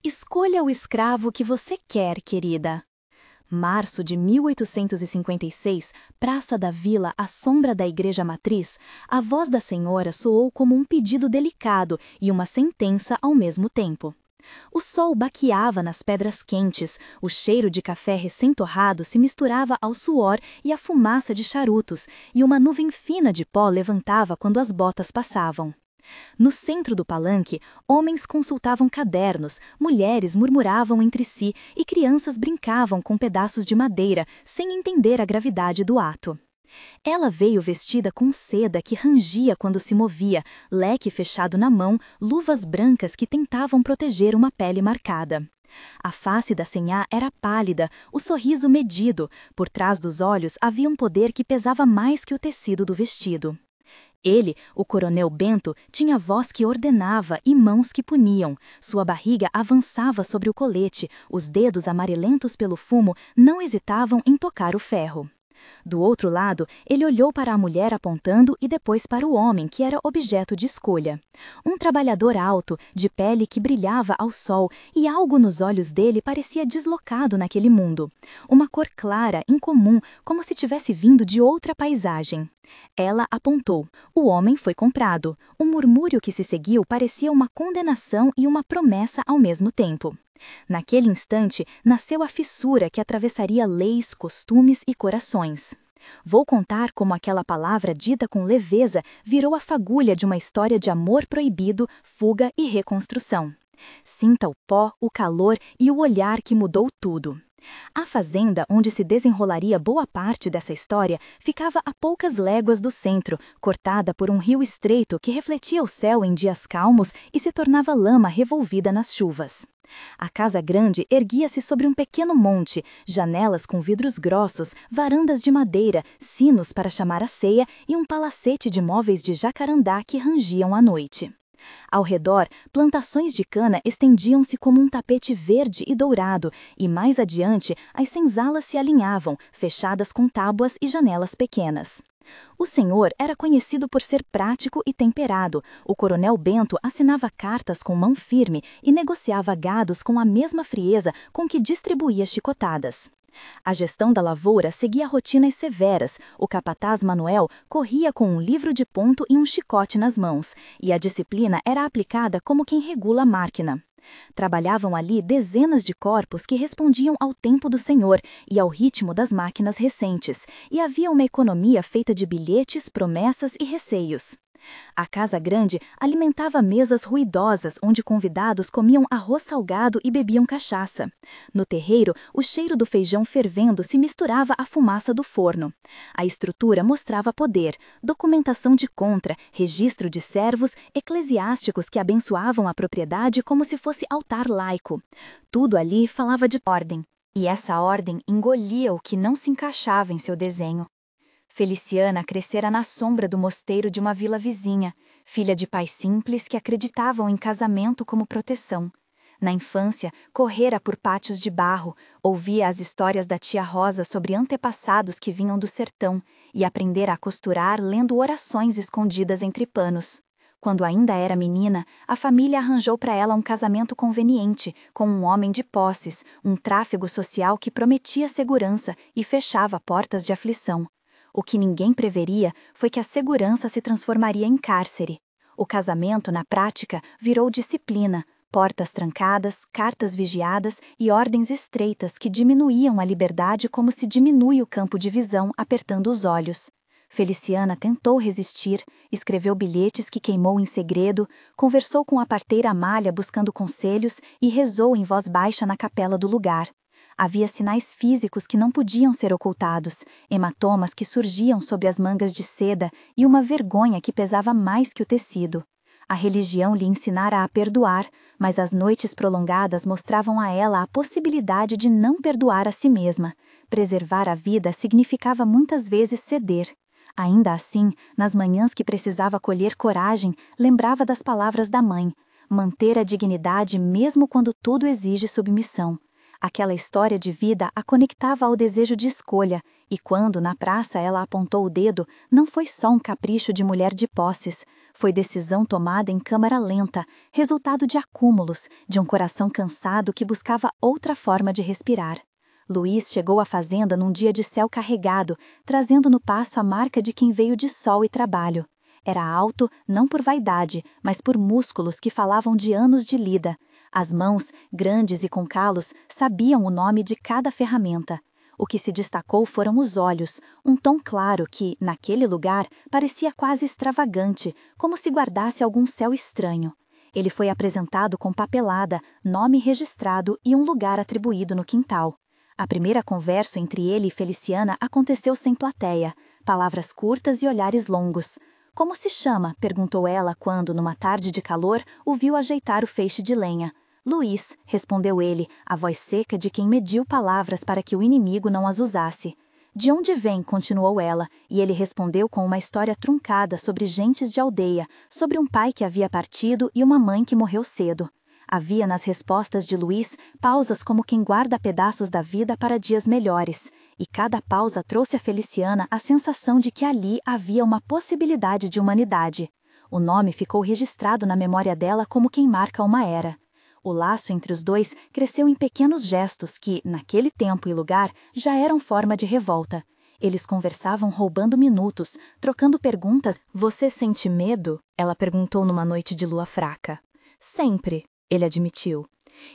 Escolha o escravo que você quer, querida. Março de 1856, Praça da Vila, à sombra da Igreja Matriz, a voz da senhora soou como um pedido delicado e uma sentença ao mesmo tempo. O sol baqueava nas pedras quentes, o cheiro de café recém-torrado se misturava ao suor e à fumaça de charutos, e uma nuvem fina de pó levantava quando as botas passavam. No centro do palanque, homens consultavam cadernos, mulheres murmuravam entre si e crianças brincavam com pedaços de madeira, sem entender a gravidade do ato. Ela veio vestida com seda que rangia quando se movia, leque fechado na mão, luvas brancas que tentavam proteger uma pele marcada. A face da senhá era pálida, o sorriso medido, por trás dos olhos havia um poder que pesava mais que o tecido do vestido. Ele, o coronel Bento, tinha voz que ordenava e mãos que puniam. Sua barriga avançava sobre o colete, os dedos amarelentos pelo fumo não hesitavam em tocar o ferro. Do outro lado, ele olhou para a mulher apontando e depois para o homem, que era objeto de escolha. Um trabalhador alto, de pele que brilhava ao sol, e algo nos olhos dele parecia deslocado naquele mundo. Uma cor clara, incomum, como se tivesse vindo de outra paisagem. Ela apontou. O homem foi comprado. O murmúrio que se seguiu parecia uma condenação e uma promessa ao mesmo tempo. Naquele instante, nasceu a fissura que atravessaria leis, costumes e corações. Vou contar como aquela palavra dita com leveza virou a fagulha de uma história de amor proibido, fuga e reconstrução. Sinta o pó, o calor e o olhar que mudou tudo. A fazenda onde se desenrolaria boa parte dessa história ficava a poucas léguas do centro, cortada por um rio estreito que refletia o céu em dias calmos e se tornava lama revolvida nas chuvas. A casa grande erguia-se sobre um pequeno monte, janelas com vidros grossos, varandas de madeira, sinos para chamar a ceia e um palacete de móveis de jacarandá que rangiam à noite. Ao redor, plantações de cana estendiam-se como um tapete verde e dourado, e mais adiante as senzalas se alinhavam, fechadas com tábuas e janelas pequenas. O senhor era conhecido por ser prático e temperado. O coronel Bento assinava cartas com mão firme e negociava gados com a mesma frieza com que distribuía chicotadas. A gestão da lavoura seguia rotinas severas. O capataz Manuel corria com um livro de ponto e um chicote nas mãos, e a disciplina era aplicada como quem regula a máquina. Trabalhavam ali dezenas de corpos que respondiam ao tempo do senhor e ao ritmo das máquinas recentes, e havia uma economia feita de bilhetes, promessas e receios. A casa grande alimentava mesas ruidosas onde convidados comiam arroz salgado e bebiam cachaça. No terreiro, o cheiro do feijão fervendo se misturava à fumaça do forno. A estrutura mostrava poder, documentação de contra, registro de servos, eclesiásticos que abençoavam a propriedade como se fosse altar laico. Tudo ali falava de ordem, e essa ordem engolia o que não se encaixava em seu desenho. Feliciana crescera na sombra do mosteiro de uma vila vizinha, filha de pais simples que acreditavam em casamento como proteção. Na infância, correra por pátios de barro, ouvia as histórias da tia Rosa sobre antepassados que vinham do sertão e aprendera a costurar lendo orações escondidas entre panos. Quando ainda era menina, a família arranjou para ela um casamento conveniente, com um homem de posses, um tráfego social que prometia segurança e fechava portas de aflição. O que ninguém preveria foi que a segurança se transformaria em cárcere. O casamento, na prática, virou disciplina, portas trancadas, cartas vigiadas e ordens estreitas que diminuíam a liberdade como se diminui o campo de visão apertando os olhos. Feliciana tentou resistir, escreveu bilhetes que queimou em segredo, conversou com a parteira Amália buscando conselhos e rezou em voz baixa na capela do lugar. Havia sinais físicos que não podiam ser ocultados, hematomas que surgiam sob as mangas de seda e uma vergonha que pesava mais que o tecido. A religião lhe ensinara a perdoar, mas as noites prolongadas mostravam a ela a possibilidade de não perdoar a si mesma. Preservar a vida significava muitas vezes ceder. Ainda assim, nas manhãs que precisava colher coragem, lembrava das palavras da mãe: manter a dignidade mesmo quando tudo exige submissão. Aquela história de vida a conectava ao desejo de escolha, e quando, na praça, ela apontou o dedo, não foi só um capricho de mulher de posses. Foi decisão tomada em câmara lenta, resultado de acúmulos, de um coração cansado que buscava outra forma de respirar. Luiz chegou à fazenda num dia de céu carregado, trazendo no passo a marca de quem veio de sol e trabalho. Era alto, não por vaidade, mas por músculos que falavam de anos de lida. As mãos, grandes e com calos, sabiam o nome de cada ferramenta. O que se destacou foram os olhos, um tom claro que, naquele lugar, parecia quase extravagante, como se guardasse algum céu estranho. Ele foi apresentado com papelada, nome registrado e um lugar atribuído no quintal. A primeira conversa entre ele e Feliciana aconteceu sem plateia, palavras curtas e olhares longos. "Como se chama?" perguntou ela quando, numa tarde de calor, o viu ajeitar o feixe de lenha. "Luiz", respondeu ele, a voz seca de quem mediu palavras para que o inimigo não as usasse. "De onde vem?" continuou ela, e ele respondeu com uma história truncada sobre gentes de aldeia, sobre um pai que havia partido e uma mãe que morreu cedo. Havia nas respostas de Luiz pausas como quem guarda pedaços da vida para dias melhores, e cada pausa trouxe a Feliciana a sensação de que ali havia uma possibilidade de humanidade. O nome ficou registrado na memória dela como quem marca uma era. O laço entre os dois cresceu em pequenos gestos que, naquele tempo e lugar, já eram forma de revolta. Eles conversavam roubando minutos, trocando perguntas. "Você sente medo?" ela perguntou numa noite de lua fraca. "Sempre", ele admitiu.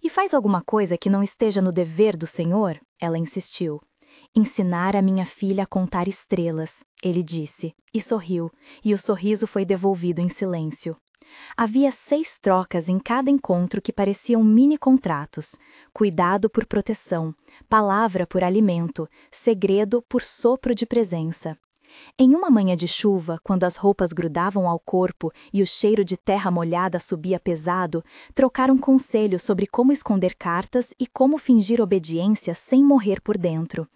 "E faz alguma coisa que não esteja no dever do Senhor?" ela insistiu. "Ensinar a minha filha a contar estrelas", ele disse, e sorriu, e o sorriso foi devolvido em silêncio. Havia 6 trocas em cada encontro que pareciam mini-contratos. Cuidado por proteção, palavra por alimento, segredo por sopro de presença. Em uma manhã de chuva, quando as roupas grudavam ao corpo e o cheiro de terra molhada subia pesado, trocaram conselhos sobre como esconder cartas e como fingir obediência sem morrer por dentro.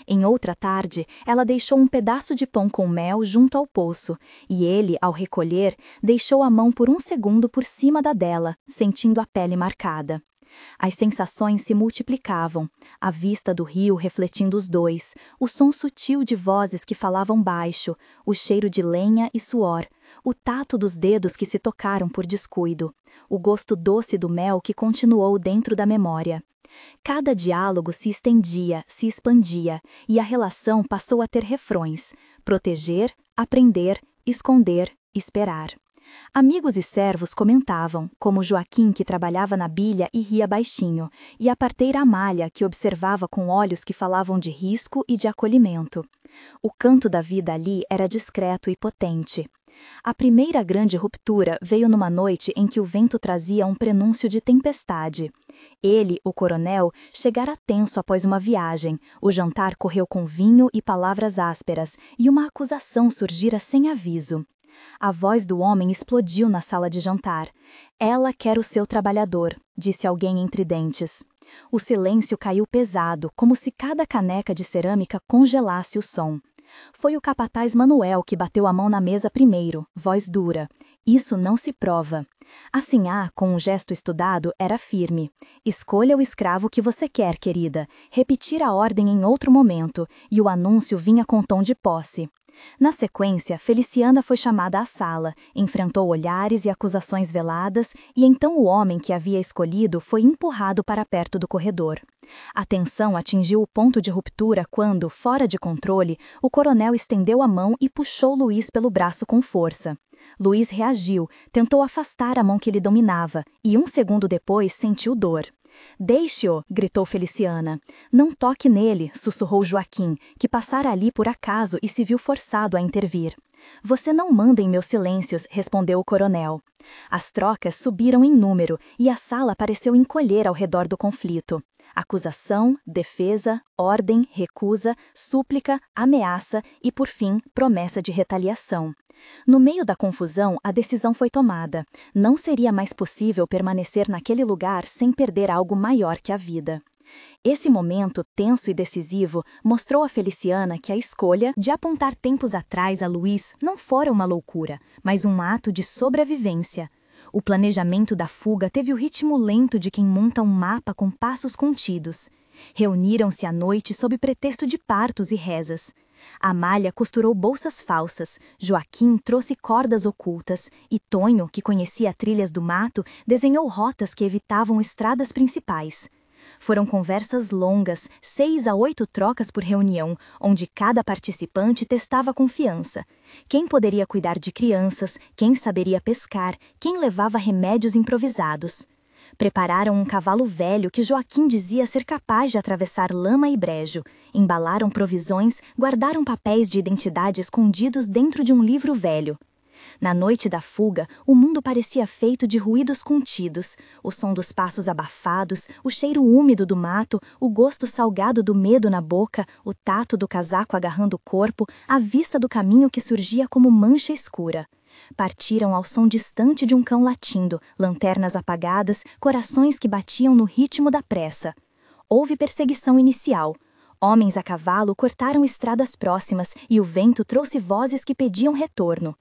Em outra tarde, ela deixou um pedaço de pão com mel junto ao poço, e ele, ao recolher, deixou a mão por um segundo por cima da dela, sentindo a pele marcada. As sensações se multiplicavam, a vista do rio refletindo os dois, o som sutil de vozes que falavam baixo, o cheiro de lenha e suor, o tato dos dedos que se tocaram por descuido, o gosto doce do mel que continuou dentro da memória. Cada diálogo se estendia, se expandia, e a relação passou a ter refrões: proteger, aprender, esconder, esperar. Amigos e servos comentavam, como Joaquim, que trabalhava na bilha e ria baixinho, e a parteira Amália, que observava com olhos que falavam de risco e de acolhimento. O canto da vida ali era discreto e potente. A primeira grande ruptura veio numa noite em que o vento trazia um prenúncio de tempestade. Ele, o coronel, chegara tenso após uma viagem, o jantar correu com vinho e palavras ásperas, e uma acusação surgira sem aviso. A voz do homem explodiu na sala de jantar. "Ela quer o seu trabalhador", disse alguém entre dentes. O silêncio caiu pesado, como se cada caneca de cerâmica congelasse o som. Foi o capataz Manuel que bateu a mão na mesa primeiro, voz dura. "Isso não se prova." A sinhá, com um gesto estudado, era firme. "Escolha o escravo que você quer, querida. Repetir a ordem em outro momento", e o anúncio vinha com tom de posse. Na sequência, Feliciana foi chamada à sala, enfrentou olhares e acusações veladas, e então o homem que havia escolhido foi empurrado para perto do corredor. A tensão atingiu o ponto de ruptura quando, fora de controle, o coronel estendeu a mão e puxou Luiz pelo braço com força. Luiz reagiu, tentou afastar a mão que lhe dominava, e um segundo depois sentiu dor. "Deixe-o", gritou Feliciana. "Não toque nele", sussurrou Joaquim, que passara ali por acaso e se viu forçado a intervir. "Você não manda em meus silêncios", respondeu o coronel. As trocas subiram em número e a sala pareceu encolher ao redor do conflito. Acusação, defesa, ordem, recusa, súplica, ameaça e, por fim, promessa de retaliação. No meio da confusão, a decisão foi tomada. Não seria mais possível permanecer naquele lugar sem perder algo maior que a vida. Esse momento tenso e decisivo mostrou a Feliciana que a escolha de apontar tempos atrás a Luiz não fora uma loucura, mas um ato de sobrevivência. O planejamento da fuga teve o ritmo lento de quem monta um mapa com passos contidos. Reuniram-se à noite sob pretexto de partos e rezas. Amália costurou bolsas falsas, Joaquim trouxe cordas ocultas e Tonho, que conhecia trilhas do mato, desenhou rotas que evitavam estradas principais. Foram conversas longas, 6 a 8 trocas por reunião, onde cada participante testava confiança. Quem poderia cuidar de crianças, quem saberia pescar, quem levava remédios improvisados. Prepararam um cavalo velho que Joaquim dizia ser capaz de atravessar lama e brejo. Embalaram provisões, guardaram papéis de identidade escondidos dentro de um livro velho. Na noite da fuga, o mundo parecia feito de ruídos contidos, o som dos passos abafados, o cheiro úmido do mato, o gosto salgado do medo na boca, o tato do casaco agarrando o corpo, a vista do caminho que surgia como mancha escura. Partiram ao som distante de um cão latindo, lanternas apagadas, corações que batiam no ritmo da pressa. Houve perseguição inicial. Homens a cavalo cortaram estradas próximas e o vento trouxe vozes que pediam retorno.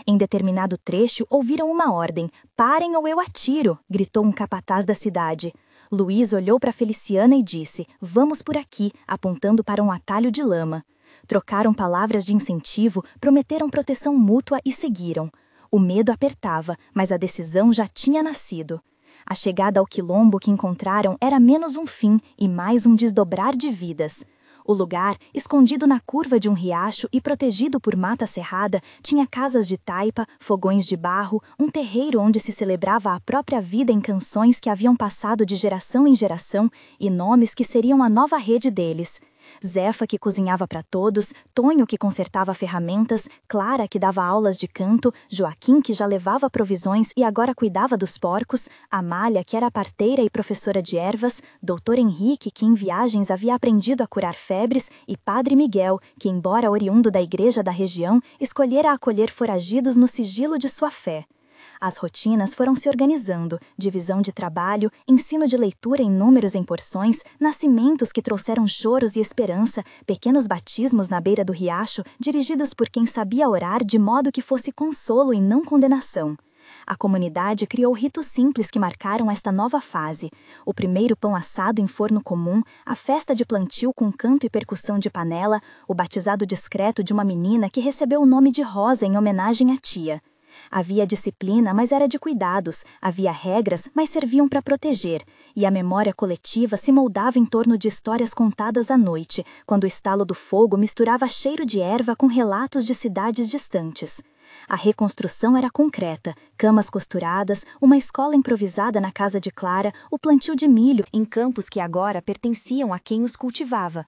Em determinado trecho, ouviram uma ordem. "Parem ou eu atiro!" gritou um capataz da cidade. Luiz olhou para Feliciana e disse: "Vamos por aqui", apontando para um atalho de lama. Trocaram palavras de incentivo, prometeram proteção mútua e seguiram. O medo apertava, mas a decisão já tinha nascido. A chegada ao quilombo que encontraram era menos um fim e mais um desdobrar de vidas. O lugar, escondido na curva de um riacho e protegido por mata cerrada, tinha casas de taipa, fogões de barro, um terreiro onde se celebrava a própria vida em canções que haviam passado de geração em geração e nomes que seriam a nova rede deles. Zefa, que cozinhava para todos, Tonho, que consertava ferramentas, Clara, que dava aulas de canto, Joaquim, que já levava provisões e agora cuidava dos porcos, Amália, que era parteira e professora de ervas, Doutor Henrique, que em viagens havia aprendido a curar febres, e Padre Miguel, que, embora oriundo da igreja da região, escolhera acolher foragidos no sigilo de sua fé. As rotinas foram se organizando, divisão de trabalho, ensino de leitura em números em porções, nascimentos que trouxeram choros e esperança, pequenos batismos na beira do riacho, dirigidos por quem sabia orar de modo que fosse consolo e não condenação. A comunidade criou ritos simples que marcaram esta nova fase. O primeiro pão assado em forno comum, a festa de plantio com canto e percussão de panela, o batizado discreto de uma menina que recebeu o nome de Rosa em homenagem à tia. Havia disciplina, mas era de cuidados, havia regras, mas serviam para proteger, e a memória coletiva se moldava em torno de histórias contadas à noite, quando o estalo do fogo misturava cheiro de erva com relatos de cidades distantes. A reconstrução era concreta, camas costuradas, uma escola improvisada na casa de Clara, o plantio de milho em campos que agora pertenciam a quem os cultivava.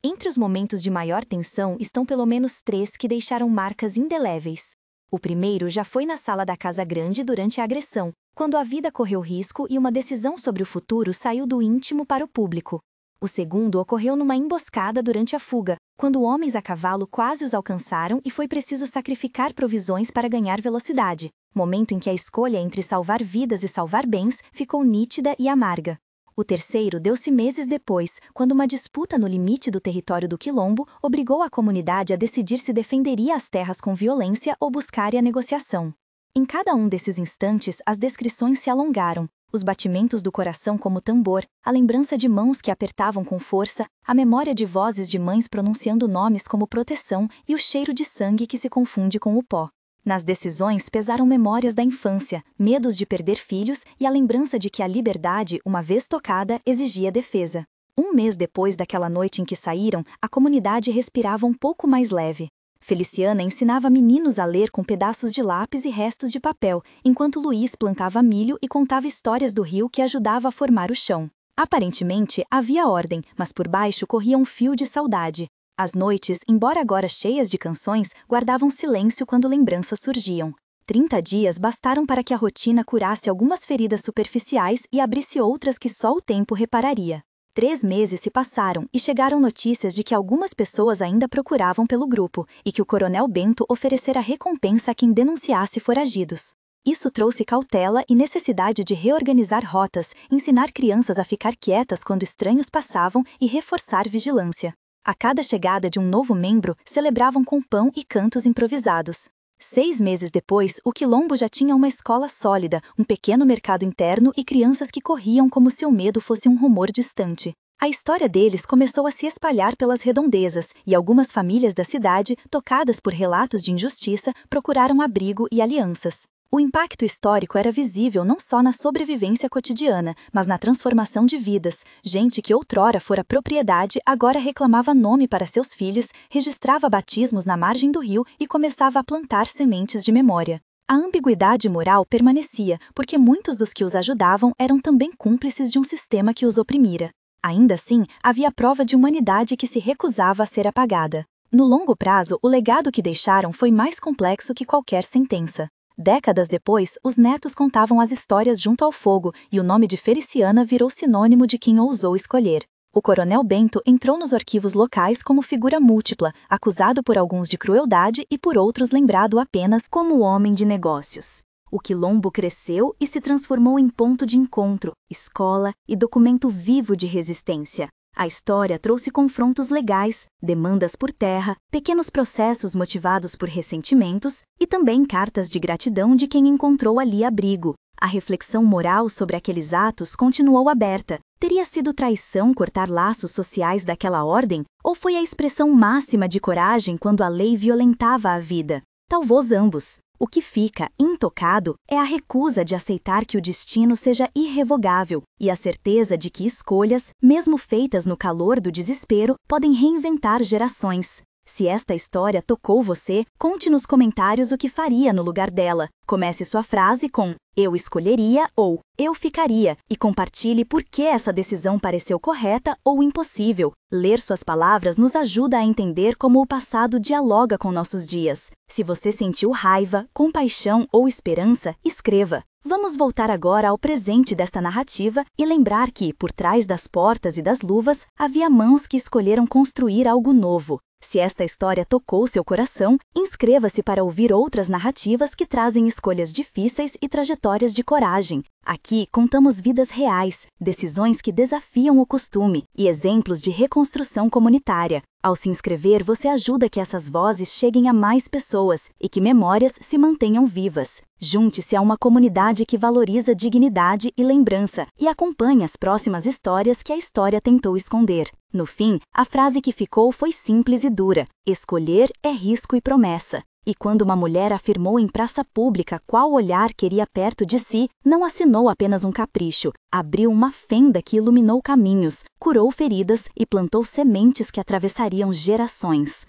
Entre os momentos de maior tensão estão pelo menos 3 que deixaram marcas indeléveis. O primeiro já foi na sala da Casa Grande durante a agressão, quando a vida correu risco e uma decisão sobre o futuro saiu do íntimo para o público. O segundo ocorreu numa emboscada durante a fuga, quando homens a cavalo quase os alcançaram e foi preciso sacrificar provisões para ganhar velocidade, momento em que a escolha entre salvar vidas e salvar bens ficou nítida e amarga. O terceiro deu-se meses depois, quando uma disputa no limite do território do quilombo obrigou a comunidade a decidir se defenderia as terras com violência ou buscaria a negociação. Em cada um desses instantes, as descrições se alongaram, os batimentos do coração como tambor, a lembrança de mãos que apertavam com força, a memória de vozes de mães pronunciando nomes como proteção e o cheiro de sangue que se confunde com o pó. Nas decisões pesaram memórias da infância, medos de perder filhos e a lembrança de que a liberdade, uma vez tocada, exigia defesa. Um mês depois daquela noite em que saíram, a comunidade respirava um pouco mais leve. Feliciana ensinava meninos a ler com pedaços de lápis e restos de papel, enquanto Luiz plantava milho e contava histórias do rio que ajudava a formar o chão. Aparentemente, havia ordem, mas por baixo corria um fio de saudade. As noites, embora agora cheias de canções, guardavam silêncio quando lembranças surgiam. 30 dias bastaram para que a rotina curasse algumas feridas superficiais e abrisse outras que só o tempo repararia. 3 meses se passaram e chegaram notícias de que algumas pessoas ainda procuravam pelo grupo e que o coronel Bento oferecera recompensa a quem denunciasse foragidos. Isso trouxe cautela e necessidade de reorganizar rotas, ensinar crianças a ficar quietas quando estranhos passavam e reforçar vigilância. A cada chegada de um novo membro, celebravam com pão e cantos improvisados. 6 meses depois, o quilombo já tinha uma escola sólida, um pequeno mercado interno e crianças que corriam como se o medo fosse um rumor distante. A história deles começou a se espalhar pelas redondezas, e algumas famílias da cidade, tocadas por relatos de injustiça, procuraram abrigo e alianças. O impacto histórico era visível não só na sobrevivência cotidiana, mas na transformação de vidas. Gente que outrora fora propriedade agora reclamava nome para seus filhos, registrava batismos na margem do rio e começava a plantar sementes de memória. A ambiguidade moral permanecia, porque muitos dos que os ajudavam eram também cúmplices de um sistema que os oprimira. Ainda assim, havia prova de humanidade que se recusava a ser apagada. No longo prazo, o legado que deixaram foi mais complexo que qualquer sentença. Décadas depois, os netos contavam as histórias junto ao fogo e o nome de Feliciana virou sinônimo de quem ousou escolher. O coronel Bento entrou nos arquivos locais como figura múltipla, acusado por alguns de crueldade e por outros lembrado apenas como homem de negócios. O quilombo cresceu e se transformou em ponto de encontro, escola e documento vivo de resistência. A história trouxe confrontos legais, demandas por terra, pequenos processos motivados por ressentimentos e também cartas de gratidão de quem encontrou ali abrigo. A reflexão moral sobre aqueles atos continuou aberta. Teria sido traição cortar laços sociais daquela ordem? Ou foi a expressão máxima de coragem quando a lei violentava a vida? Talvez ambos. O que fica intocado é a recusa de aceitar que o destino seja irrevogável e a certeza de que escolhas, mesmo feitas no calor do desespero, podem reinventar gerações. Se esta história tocou você, conte nos comentários o que faria no lugar dela. Comece sua frase com "eu escolheria" ou "eu ficaria" e compartilhe por que essa decisão pareceu correta ou impossível. Ler suas palavras nos ajuda a entender como o passado dialoga com nossos dias. Se você sentiu raiva, compaixão ou esperança, escreva. Vamos voltar agora ao presente desta narrativa e lembrar que, por trás das portas e das luvas, havia mãos que escolheram construir algo novo. Se esta história tocou seu coração, inscreva-se para ouvir outras narrativas que trazem escolhas difíceis e trajetórias de coragem. Aqui contamos vidas reais, decisões que desafiam o costume e exemplos de reconstrução comunitária. Ao se inscrever, você ajuda que essas vozes cheguem a mais pessoas e que memórias se mantenham vivas. Junte-se a uma comunidade que valoriza dignidade e lembrança e acompanhe as próximas histórias que a história tentou esconder. No fim, a frase que ficou foi simples e dura: escolher é risco e promessa. E quando uma mulher afirmou em praça pública qual olhar queria perto de si, não assinou apenas um capricho, abriu uma fenda que iluminou caminhos, curou feridas e plantou sementes que atravessariam gerações.